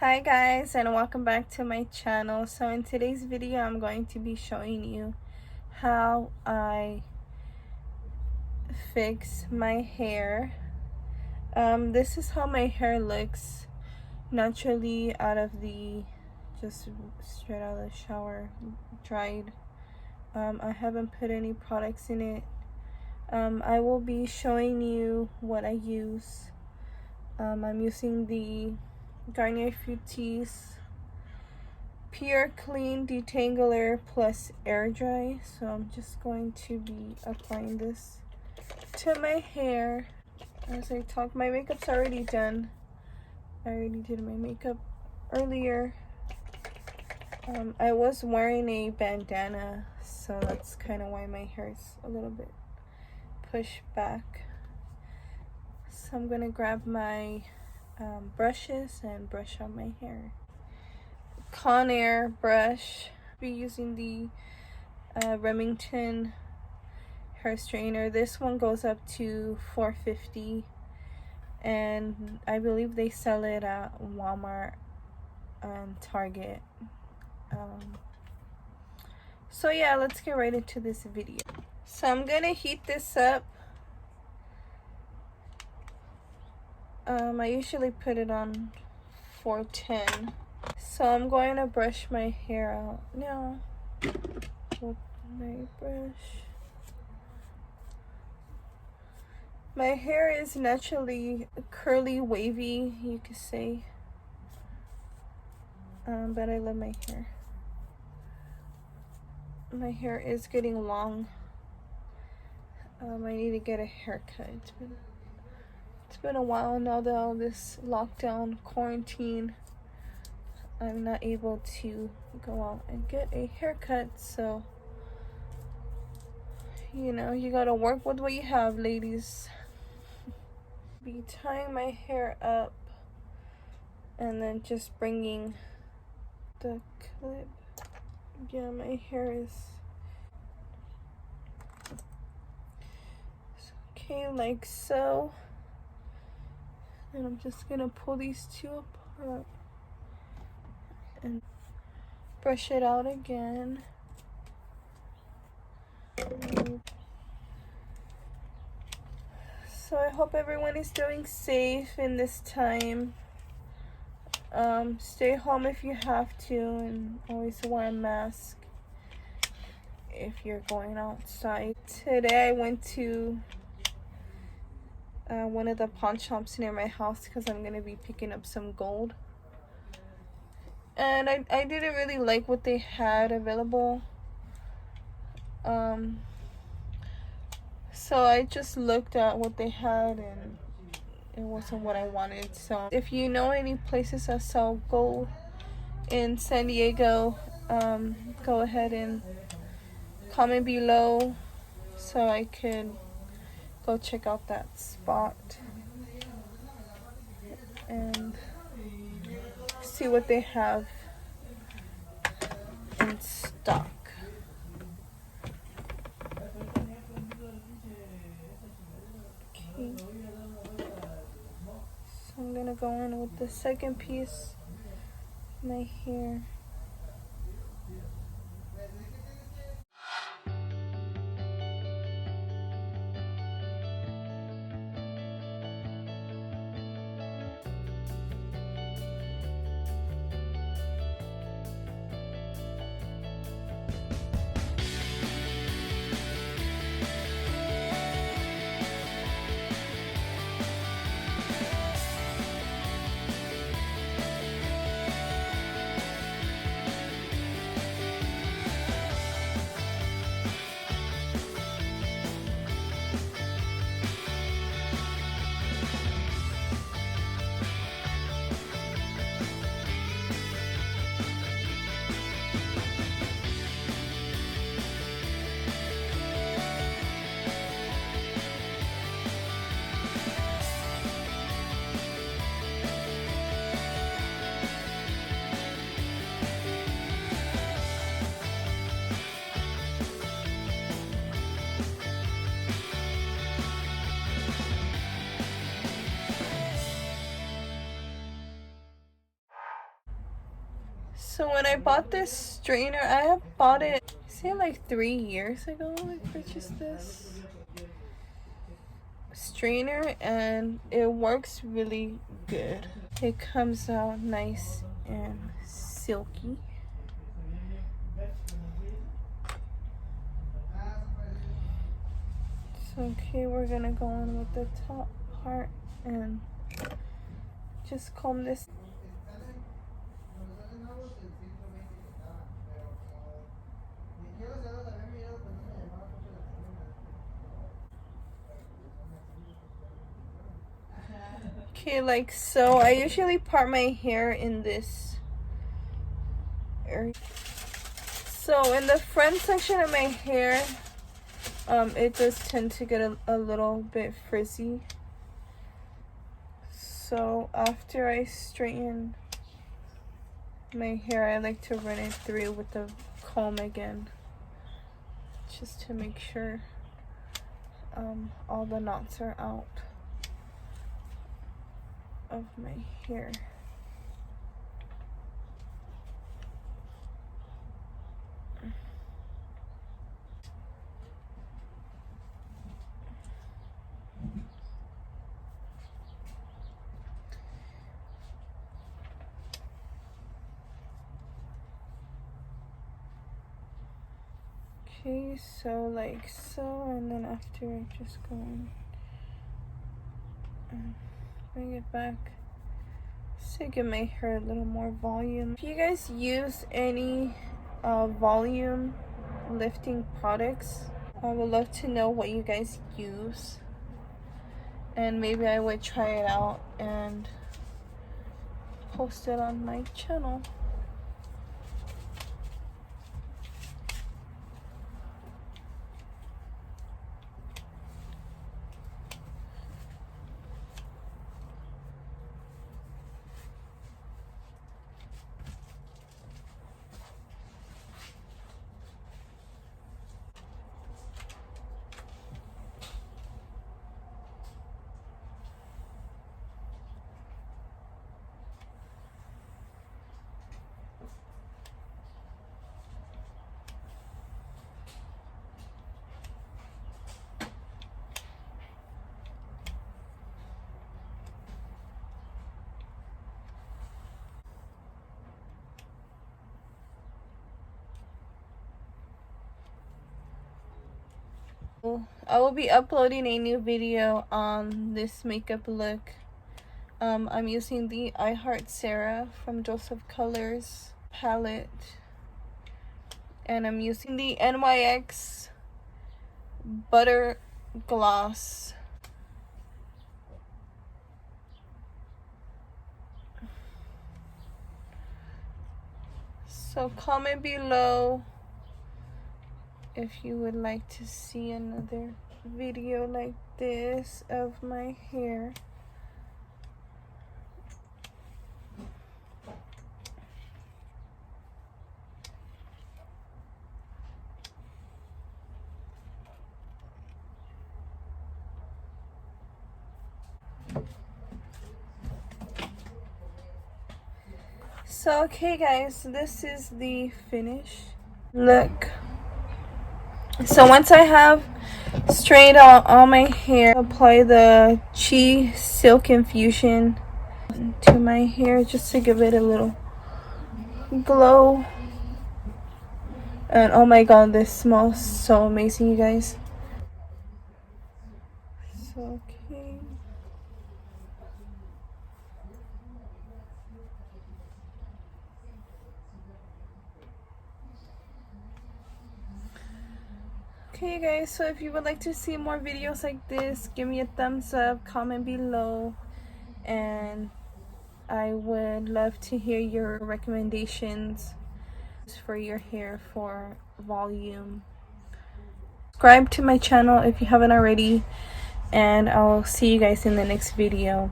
Hi guys, and welcome back to my channel. So in today's video I'm going to be showing you how I fix my hair. This is how my hair looks naturally just straight out of the shower, dried. I haven't put any products in it. I will be showing you what I use. I'm using the Garnier Fructis Pure Clean Detangler plus Air Dry. So I'm just going to be applying this to my hair. As I talk, my makeup's already done. I already did my makeup earlier. I was wearing a bandana, so that's kind of why my hair is a little bit pushed back. So I'm gonna grab my brushes and brush out my hair. Conair brush. Be using the Remington hair straightener. This one goes up to $4.50, and I believe they sell it at Walmart and Target. So yeah, let's get right into this video. So I'm gonna heat this up. I usually put it on 410. So I'm going to brush my hair out now with my brush. My hair is naturally curly, wavy, you could say. But I love my hair. My hair is getting long. I need to get a haircut. It's been a while now that all this lockdown, quarantine, I'm not able to go out and get a haircut, so you know, you gotta work with what you have, ladies. Be tying my hair up and then just bringing the clip. Yeah, my hair is okay, like so. And I'm just gonna pull these two apart and brush it out again. So I hope everyone is doing safe in this time. Stay home if you have to, and always wear a mask if you're going outside. Today I went to one of the pawn shops near my house because I'm gonna be picking up some gold, and I didn't really like what they had available. So I just looked at what they had and it wasn't what I wanted. So if you know any places that sell gold in San Diego, go ahead and comment below so I could go check out that spot and see what they have in stock. Okay. So I'm gonna go in with the second piece of my hair. So when I bought this straightener, I have bought it, say like 3 years ago I purchased this strainer, and it works really good. It comes out nice and silky. So okay, we're gonna go on with the top part and just comb this. Okay, like so. I usually part my hair in this area. So in the front section of my hair, it does tend to get a little bit frizzy. So after I straighten my hair, I like to run it through with the comb again, just to make sure all the knots are out of my hair. Okay, so like so, and then after I just go and bring it back to give my hair a little more volume. If you guys use any volume lifting products, I would love to know what you guys use, and maybe I would try it out and post it on my channel. I will be uploading a new video on this makeup look. I'm using the I Heart Sarah from Joseph Colors palette, and I'm using the NYX Butter Gloss. So comment below if you would like to see another video like this of my hair. So okay guys, this is the finish look. So once I have straightened out all my hair, apply the Chi Silk Infusion to my hair just to give it a little glow. And oh my god, this smells so amazing, you guys. So okay. Okay guys, so if you would like to see more videos like this, give me a thumbs up, comment below, and I would love to hear your recommendations for your hair for volume. Subscribe to my channel if you haven't already, and I'll see you guys in the next video.